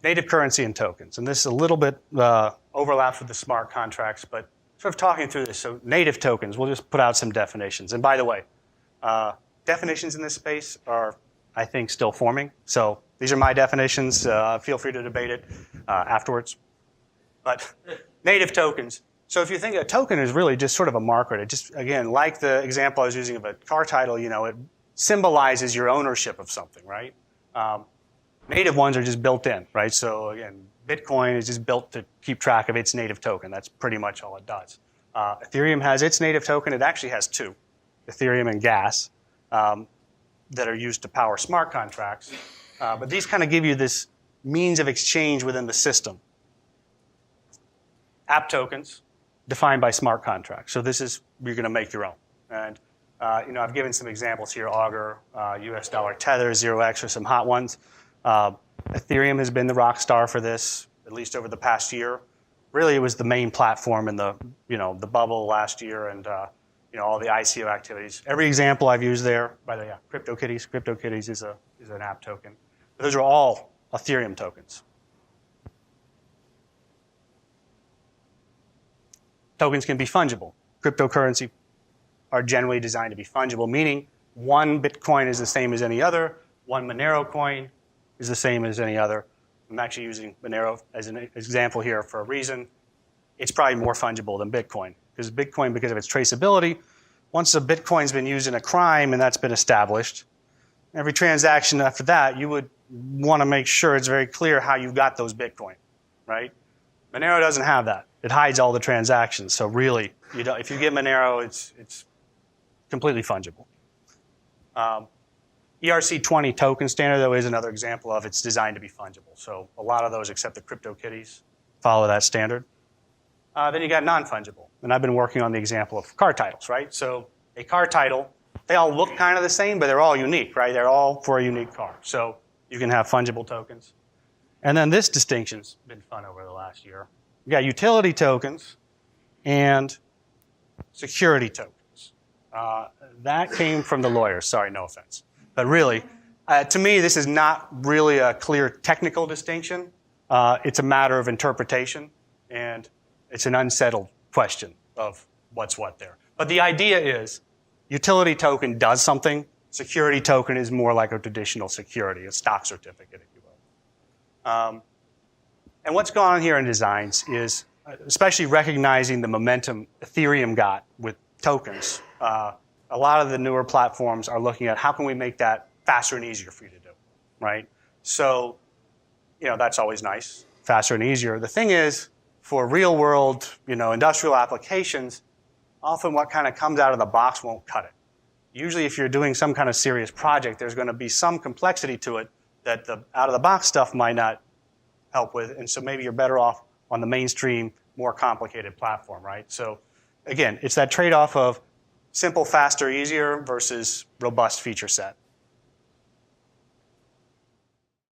native currency and tokens. And this is a little bit overlaps with the smart contracts, but sort of talking through this. So native tokens, we'll just put out some definitions. And by the way, definitions in this space are, I think, still forming. So these are my definitions. Feel free to debate it afterwards. But native tokens. So if you think a token is really just sort of a marker, it just, again, like the example I was using of a car title, it symbolizes your ownership of something, right? Native ones are just built in, right? So again, Bitcoin is just built to keep track of its native token. That's pretty much all it does. Ethereum has its native token. It actually has two, Ethereum and gas, that are used to power smart contracts. But these kind of give you this means of exchange within the system. App tokens, defined by smart contracts. So this is, you're going to make your own. And I've given some examples here, Augur, US dollar Tether, 0x are some hot ones. Ethereum has been the rock star for this, at least over the past year. Really, it was the main platform in the bubble last year and all the ICO activities. Every example I've used there, by the way, CryptoKitties is an app token. But those are all Ethereum tokens. Tokens can be fungible. Cryptocurrency are generally designed to be fungible, meaning one Bitcoin is the same as any other, one Monero coin is the same as any other. I'm actually using Monero as an example here for a reason. It's probably more fungible than Bitcoin, because Bitcoin, because of its traceability, once a Bitcoin's been used in a crime and that's been established, every transaction after that, you would want to make sure it's very clear how you got those Bitcoin, right? Monero doesn't have that. It hides all the transactions. So really, if you get Monero, it's completely fungible. ERC20 token standard, though, is another example of it's designed to be fungible. So a lot of those, except the CryptoKitties, follow that standard. Then you got non-fungible. And I've been working on the example of car titles, right? So a car title, they all look kind of the same, but they're all unique, right? They're all for a unique car. So you can have fungible tokens. And then this distinction's been fun over the last year. We got utility tokens and security tokens. That came from the lawyers. Sorry, no offense. But really, to me, this is not really a clear technical distinction. It's a matter of interpretation, and it's an unsettled question of what's what there. But the idea is utility token does something. Security token is more like a traditional security, a stock certificate, if you will. And what's going on here in designs is, especially recognizing the momentum Ethereum got with tokens, a lot of the newer platforms are looking at how can we make that faster and easier for you to do, right? So, that's always nice, faster and easier. The thing is, for real world, industrial applications, often what kind of comes out of the box won't cut it. Usually if you're doing some kind of serious project, there's going to be some complexity to it that the out of the box stuff might not help with, and so maybe you're better off on the mainstream, more complicated platform, right? So again, it's that trade-off of simple, faster, easier versus robust feature set.